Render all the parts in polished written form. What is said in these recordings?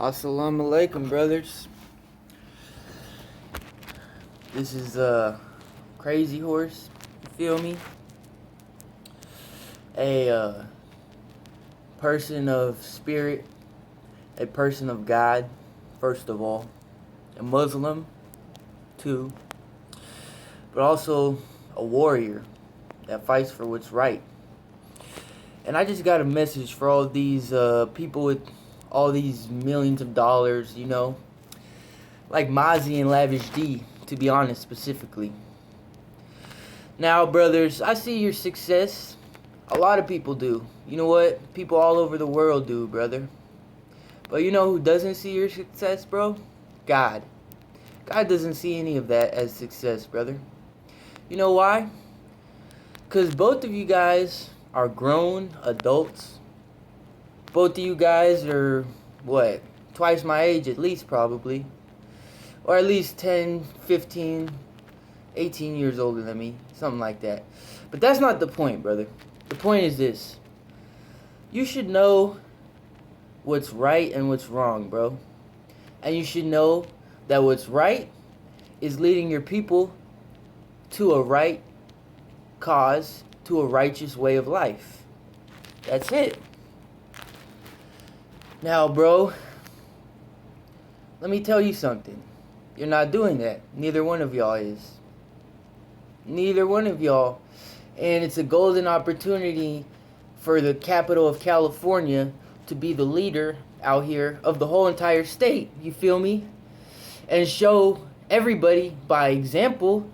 Assalamu alaikum, brothers. This is Crazy Horse. You feel me? A person of spirit, a person of God, first of all, a Muslim, too, but also a warrior that fights for what's right. And I just got a message for all these people with all these millions of dollars, like Mozzy and Lavish D, to be honest, specifically. Now, brothers, I see your success. A lot of people do. You know what? People all over the world do, brother. But you know who doesn't see your success, bro? God. God doesn't see any of that as success, brother. You know why? Because both of you guys are grown adults. Both of you guys are, what, twice my age at least, probably. Or at least 10, 15, 18 years older than me. Something like that. But that's not the point, brother. The point is this. You should know what's right and what's wrong, bro. And you should know that what's right is leading your people to a right cause, to a righteous way of life. That's it. Now, bro, let me tell you something. You're not doing that. Neither one of y'all is. Neither one of y'all. And it's a golden opportunity for the capital of California to be the leader out here of the whole entire state. You feel me? And show everybody by example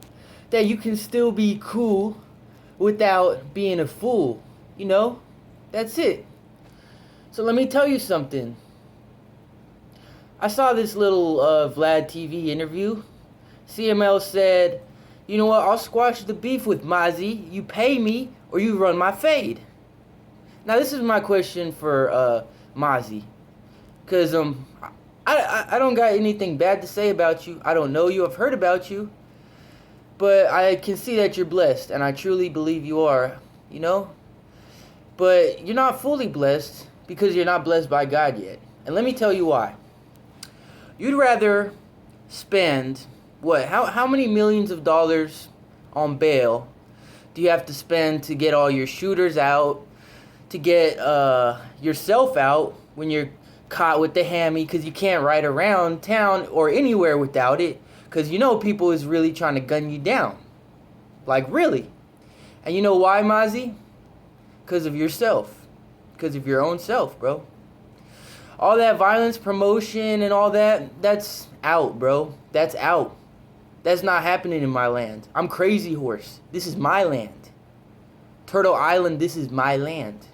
that you can still be cool without being a fool. That's it. So let me tell you something. I saw this little Vlad TV interview. Cmls said, you know what, I'll squash the beef with Mozzy. You pay me or you run my fade. Now this is my question for Mozzy. Because I don't got anything bad to say about you. I don't know you. I've heard about you. But I can see that you're blessed. And I truly believe you are. But you're not fully blessed because you're not blessed by God yet. And let me tell you why. You'd rather spend, what, how many millions of dollars on bail do you have to spend to get all your shooters out, to get yourself out when you're caught with the hammy because you can't ride around town or anywhere without it because people is really trying to gun you down. Like, really. And you know why, Mozzy? Because of yourself. Because of your own self, bro. All that violence promotion and all that, that's out, bro. That's out. That's not happening in my land. I'm Crazy Horse. This is my land. Turtle Island, this is my land.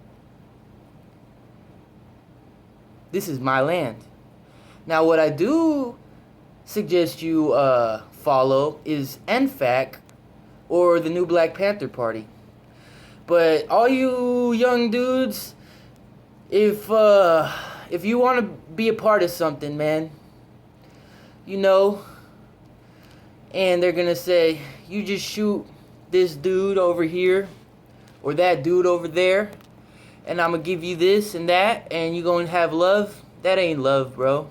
This is my land. Now, what I do suggest you follow is NFAC or the new Black Panther Party. But all you young dudes, if you want to be a part of something, man, and they're going to say, you just shoot this dude over here or that dude over there, and I'm going to give you this and that, and you're going to have love. That ain't love, bro.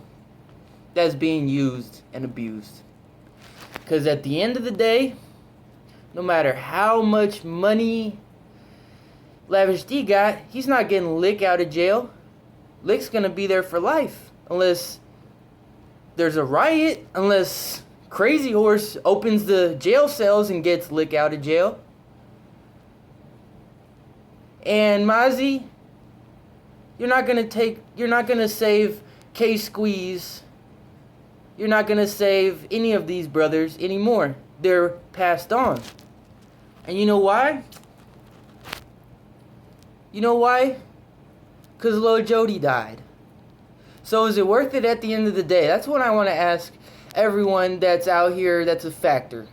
That's being used and abused. Because at the end of the day, no matter how much money Lavish D got, he's not getting Lick out of jail. Lick's gonna be there for life. Unless there's a riot. Unless Crazy Horse opens the jail cells and gets Lick out of jail. And Mozzy, you're not gonna save K Squeeze. You're not gonna save any of these brothers anymore. They're passed on. And you know why? Because Lil Jody died. So is it worth it at the end of the day? That's what I want to ask everyone that's out here that's a factor.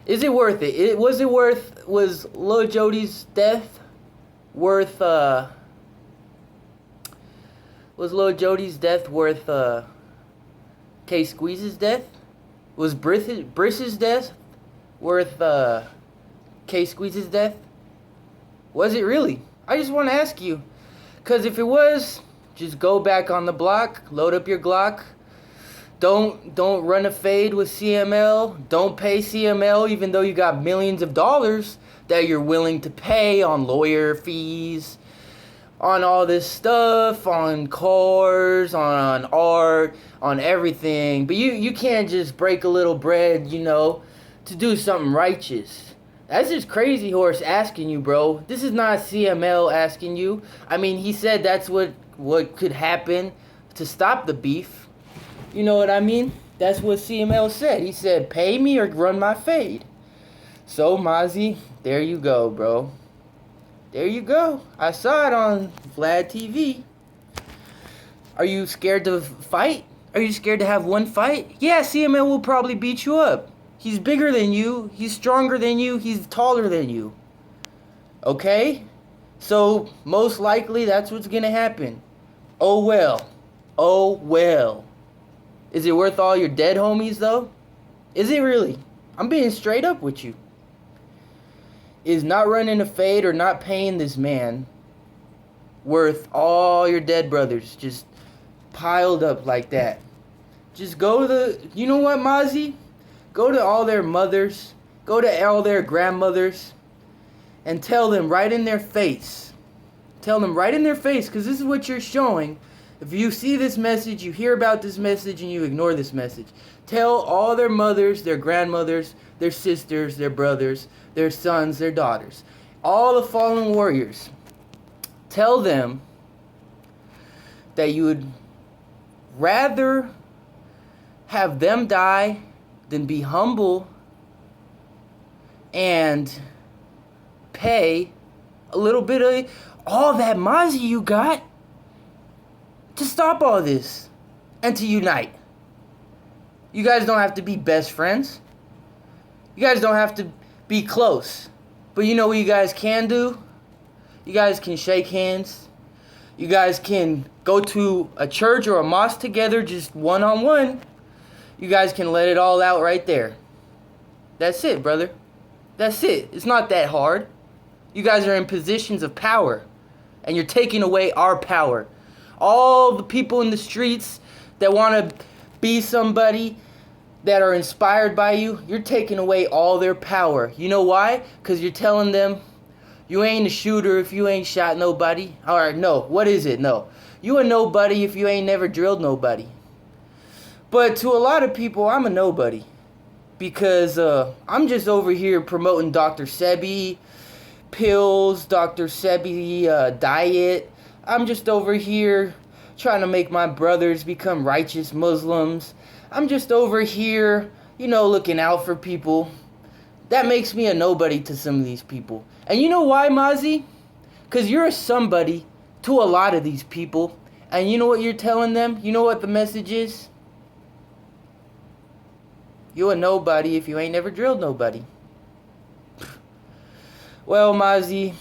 Is it worth it? Was Lil Jody's death worth, was Lil Jody's death worth, K Squeeze's death? Was Briss's death worth, K Squeeze's death? Was it really? I just want to ask you. Because if it was, Just go back on the block, load up your Glock. Don't run a fade with CML. Don't pay CML even though you got millions of dollars that you're willing to pay on lawyer fees, on all this stuff, on cars, on art, on everything. But you can't just break a little bread, to do something righteous. That's just Crazy Horse asking you, bro. This is not CML asking you. I mean, he said that's what could happen to stop the beef. You know what I mean? That's what CML said. He said, pay me or run my fade. So, Mozzy, there you go, bro. There you go. I saw it on Vlad TV. Are you scared to fight? Are you scared to have one fight? Yeah, CML will probably beat you up. He's bigger than you. He's stronger than you. He's taller than you. Okay? So, most likely, that's what's gonna happen. Oh, well. Oh, well. Is it worth all your dead homies, though? Is it really? I'm being straight up with you. Is not running a fade or not paying this man worth all your dead brothers just piled up like that? Just go to you know what, Mozzy? Go to all their mothers, go to all their grandmothers, and tell them right in their face. Tell them right in their face, because this is what you're showing. If you see this message, you hear about this message, and you ignore this message. Tell all their mothers, their grandmothers, their sisters, their brothers, their sons, their daughters, all the fallen warriors. Tell them that you would rather have them die than be humble and pay a little bit of all that Mozzy you got to stop all this and to unite. You guys don't have to be best friends. You guys don't have to be close. But you know what you guys can do? You guys can shake hands. You guys can go to a church or a mosque together, just one-on-one. You guys can let it all out right there. That's it, brother. That's it. It's not that hard. You guys are in positions of power, and you're taking away our power. All the people in the streets that want to be somebody, that are inspired by you, you're taking away all their power. You know why? Because you're telling them, you ain't a shooter if you ain't shot nobody. Or no, what is it? No. You a nobody if you ain't never drilled nobody. But to a lot of people, I'm a nobody. Because I'm just over here promoting Dr. Sebi pills, Dr. Sebi diet. I'm just over here trying to make my brothers become righteous Muslims. I'm just over here, looking out for people. That makes me a nobody to some of these people. And you know why, Mozzy? Because you're a somebody to a lot of these people. And you know what you're telling them? You know what the message is? You a nobody if you ain't never drilled nobody. Well, Mozzy,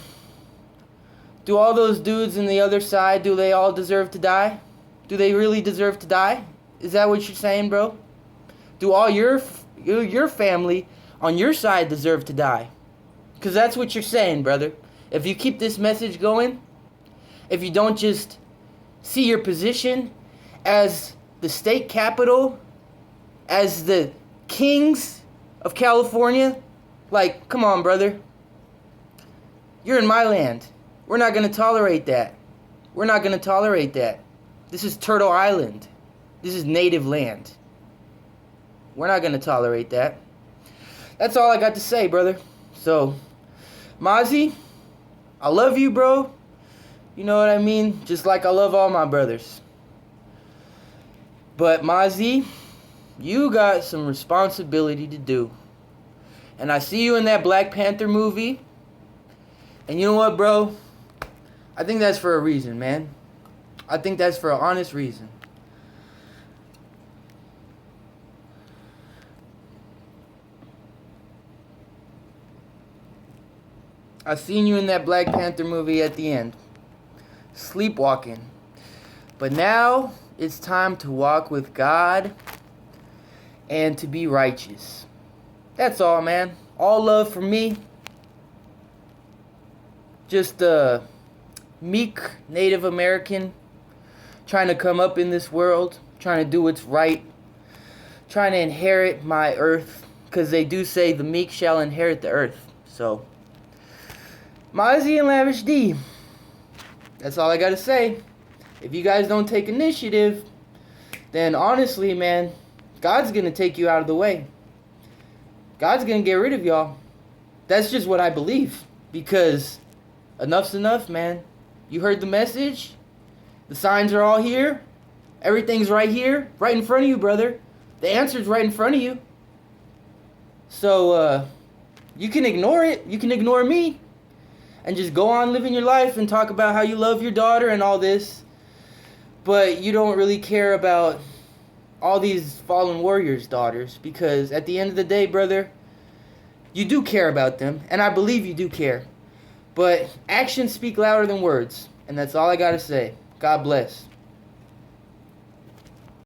do all those dudes on the other side, do they all deserve to die? Do they really deserve to die? Is that what you're saying, bro? Do all your family on your side deserve to die? Because that's what you're saying, brother. If you keep this message going, if you don't just see your position as the state capital, as the kings of California, like, come on, brother. You're in my land. We're not going to tolerate that. We're not going to tolerate that. This is Turtle Island. This is native land. We're not going to tolerate that. That's all I got to say, brother. So, Mozzy, I love you, bro. You know what I mean? Just like I love all my brothers. But, Mozzy, you got some responsibility to do. And I see you in that Black Panther movie. And you know what, bro? I think that's for a reason, man. I think that's for an honest reason. I seen you in that Black Panther movie at the end. Sleepwalking. But now it's time to walk with God and to be righteous. That's all, man. All love from me. Just a meek Native American trying to come up in this world, trying to do what's right, trying to inherit my earth, because they do say the meek shall inherit the earth. So, Mozzy and Lavish D, that's all I gotta say. If you guys don't take initiative, then honestly, man, God's gonna take you out of the way. God's gonna get rid of y'all. That's just what I believe, because enough's enough, man. You heard the message. The signs are all here. Everything's right here, right in front of you, brother. The answer's right in front of you. So, you can ignore it. You can ignore me. And just go on living your life and talk about how you love your daughter and all this. But you don't really care about all these fallen warriors' daughters. Because at the end of the day, brother, you do care about them. And I believe you do care. But actions speak louder than words. And that's all I gotta say. God bless.